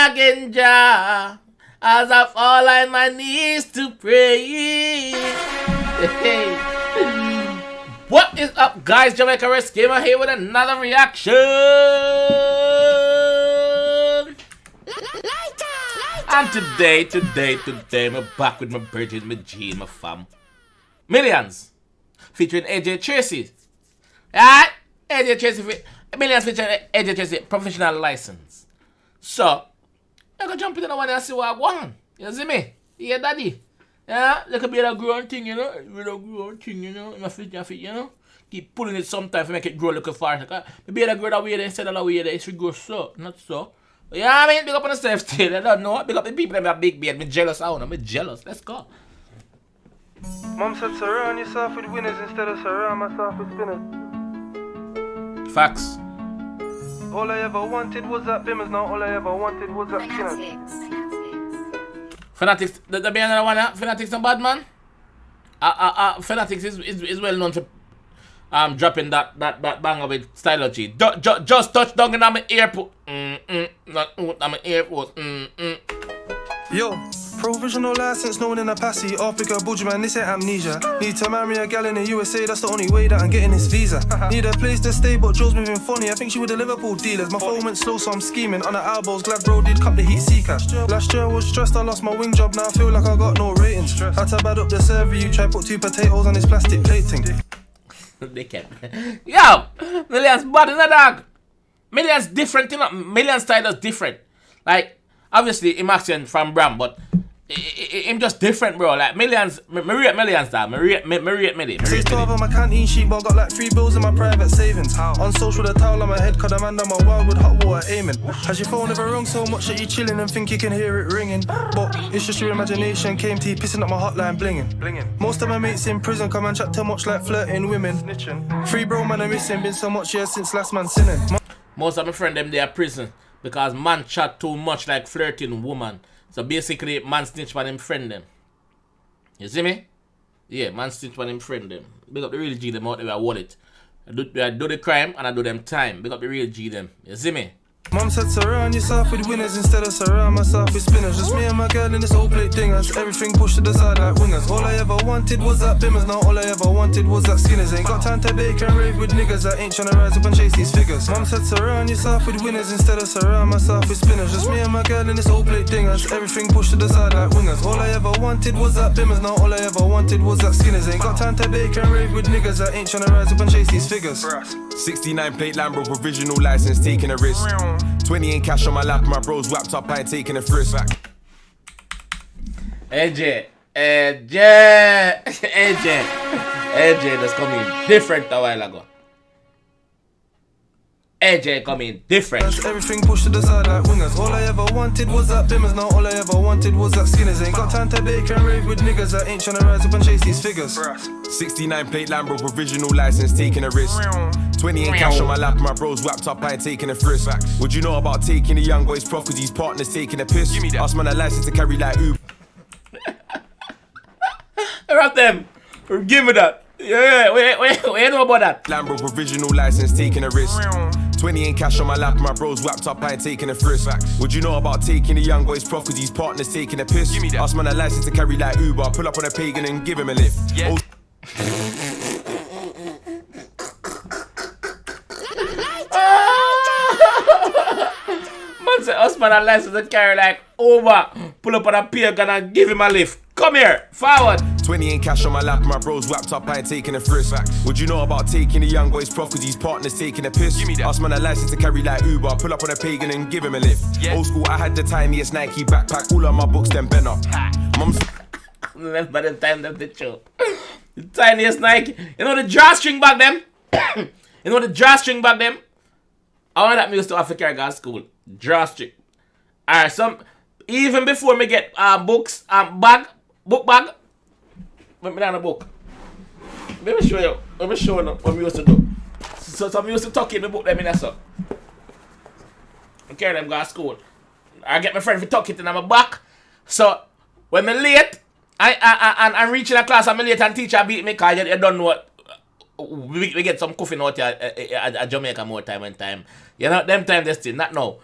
again, Jah, as I fall on my knees to pray. What is up, guys? JAMAICA'S Gamer here with another reaction. And today, I'm back with my birthday, my G, my fam. M1llionz, featuring Tracey. Alright? Tracey, M1llionz featuring Tracey, Provisional license. So, I can jump in the one and see what I want. You see me? Yeah, daddy. Yeah, like a bit of growing thing, you know? My feet, you know? Keep pulling it sometimes to make it grow a little far. Maybe I grow that way instead of that way, it should grow so, not so. But yeah, I mean, big up on the self still. I don't know. Big up the people that have big beard. I'm jealous. I'm jealous. Let's go. Mom said surround yourself with winners instead of surround myself with spinners. Facts. All I ever wanted was that Bimmers, now all I ever wanted was that Skinners. Fanatics, the be another one, Fanatics and bad man. Fanatics is well known for dropping that banger with stylogy. Just touch down in my airport. Not on my airport. Yo, provisional license known in a passy. Africa, Bulgy man, this ain't amnesia. Need to marry a gal in the USA, that's the only way that I'm getting this visa. Need a place to stay, but Joe's moving funny. I think she with the Liverpool dealers. My phone went slow, so I'm scheming. On the elbows, glad bro did cup the heat seeker. Last year I was stressed, I lost my wing job. Now I feel like I got no ratings. Had to bad up the server, you try put 2 potatoes on this plastic plate thing. They can. Yo, M1llionz bad in the dog. M1llionz different, you know. M1llionz style is different. Like, obviously, I'm accent from Bram, but I'm just different, bro. Like, M1llionz, me rate M1llionz, dog. Me rate Millie. Since 12 on my canteen sheet, but I got like 3 bills in my private savings. On social, the towel on my head, cause the man done my wild with hot water aiming. Has your phone ever rung so much that you chilling and think you can hear it ringing? But it's just your imagination, KMT pissing up my hotline blinging. Most of my mates in prison come and chat too much like flirting women. 3 bro man are missing, been so much years since last man sinning. Most of my friends, them, they are prison. Because man chat too much like flirting woman. So basically, man snitch on him friend them. You see me? Yeah, man snitch on him friend them. Big up the real G them out there, I want it. I do the crime and I do them time. Big up the real G them. You see me? Mom said surround yourself with winners instead of surround myself with spinners. Just me and my girl in this old plate dingers. Everything pushed to the side like wingers. All I ever wanted was that Bimmers, now all I ever wanted was that Skinners. Ain't got time to bake and rave with niggas that ain't tryna rise up and chase these figures. Mom said surround yourself with winners instead of surround myself with spinners. Just me and my girl in this old plate dingers. Everything pushed to the side like wingers. All I ever wanted was that Bimmers, now all I ever wanted was that Skinners. Ain't got time to bake and rave with niggas that ain't tryna rise up and chase these figures. 69 plate Lambo, provisional license, taking a risk. 20 in cash on my lap, my bros wrapped up, I ain't taking a frisk. AJ, that's coming different a while ago. AJ coming different. Everything pushed to the side like wingers. All I ever wanted was that Bimmers, now all I ever wanted was that Skinners. Ain't got time to bake and rave with niggas that ain't tryna rise up and chase these figures. 69 plate Lambo, provisional license, taking a risk. 20 in cash on my lap, my bros wrapped up, I ain't taking a frisk. Would you know about taking the young boy's prof, cause his partner's taking a piss? Ask man a license to carry like Uber. Rap them. Give me that. Yeah, wait, you know about that? Lambo, provisional license, taking a risk. 20 in cash on my lap, my bros wrapped up, I ain't taking a frisk. Would you know about taking the young boy's prof, cause his partner's taking a piss? Ask man a license to carry like Uber, pull up on a pagan and give him a lift. Yeah. Man said, husband and license to carry like Uber, pull up on a pagan and give him a lift. Come here, forward. 20 in cash on my lap, my bros wrapped up, I ain't taking a frisk. Would you know about taking the young boy's prof, cause his partner's taking a piss? Ask man a license to carry like Uber, pull up on a pagan and give him a lift. Old school, I had the tiniest Nike backpack, all of my books then bent up. Mum's by the time that they show. The tiniest Nike. You know the drawstring back them? You know the drawstring back them? I want that me used to have to carry to school. Drawstring. Alright, even before me get books, book bag. Let me down a book. Let me show you what we used to do. So some used to tuck in the book them in there, so. I carry them go to school. I get my friend to tuck it in my back. So when me late, I'm reaching a class, I'm late and teacher beat me because you don't know what. We get some coffee out here at Jamaica more time and time. You know, them time they still, not now.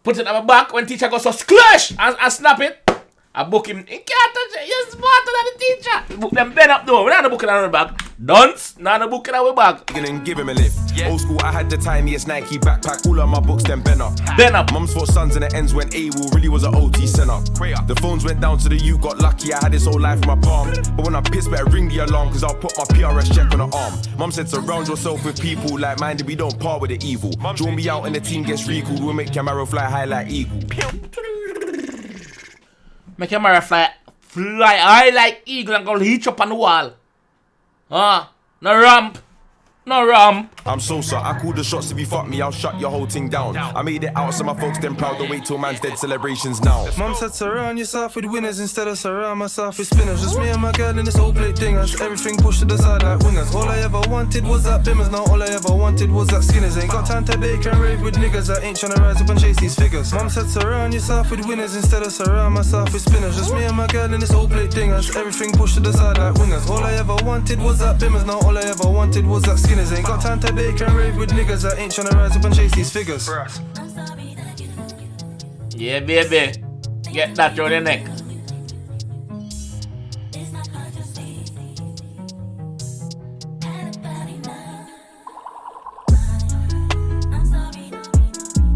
Put it on my back when teacher goes so splash and snap it. I book him. He can't touch it. You're smarter than the teacher. Book them bend up though. We're not booking on our back. Dunce. Not a booking on our back. And give him a lift. Yeah. Old school, I had the tiniest Nike backpack. All of my books, then bent up. Bend up. Mums fought sons and the ends when AWOL really was an OT center. The phones went down to the U, got lucky. I had this whole life in my palm. But when I piss, better ring the alarm, cause I'll put my PRS check on the arm. Mum said surround yourself with people like minded, we don't part with the evil. Draw me out and the team gets recalled. We'll make Camaro fly high like eagle. Make Camaro fly high like eagle and go hitch up on the wall. No ramp. No ramp. I'm so sorry, I called the shots. If you fuck me, I'll shut your whole thing down. I made it out so my folks then proud. Don't wait till man's dead, celebrations now. Mum said surround yourself with winners instead of surround myself with spinners. Just me and my girl in this old plate dingers. Everything pushed to the side like wingers. All I ever wanted was that bimmers. Now all I ever wanted was that skinners. Ain't got time to bake and rave with niggas. I ain't tryna rise up and chase these figures. Mum said surround yourself with winners instead of surround myself with spinners. Just me and my girl in this old plate dingers. Everything pushed to the side like wingers. All I ever wanted was that bimmers. Now all I ever wanted was that skinners. Ain't got time to bake and rave with niggas. I ain't tryna rise up and chase these figures. Yeah, baby. Get that around your neck.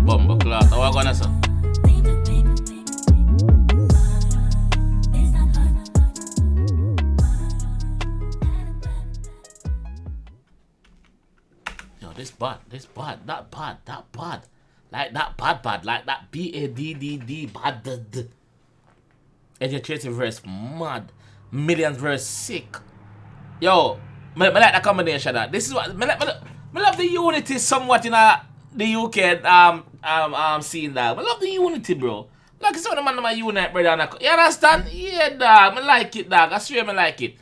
Bumbo cloth. How are gonna say? This bad, that bad. Like that bad, like that BADDD bad. Educative verse mad. Millions verse sick. Yo, me like the combination of that. This is what me love the unity somewhat in the UK scene dog. I love the unity, bro. Like it's all the man of my unite, brother. You understand? Yeah, dog. Me like it, dog. I swear me like it.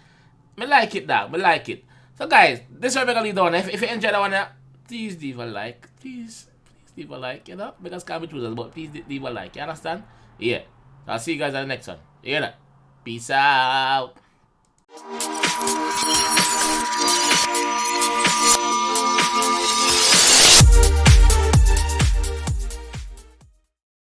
Me like it, dog. Me like it. So guys, this is what we're gonna leave down. If you enjoy that one, please leave a like. Please leave a like, you know? Because can't be choosers, but please leave a like. You understand? Yeah. I'll see you guys on the next one. You hear that? Peace out.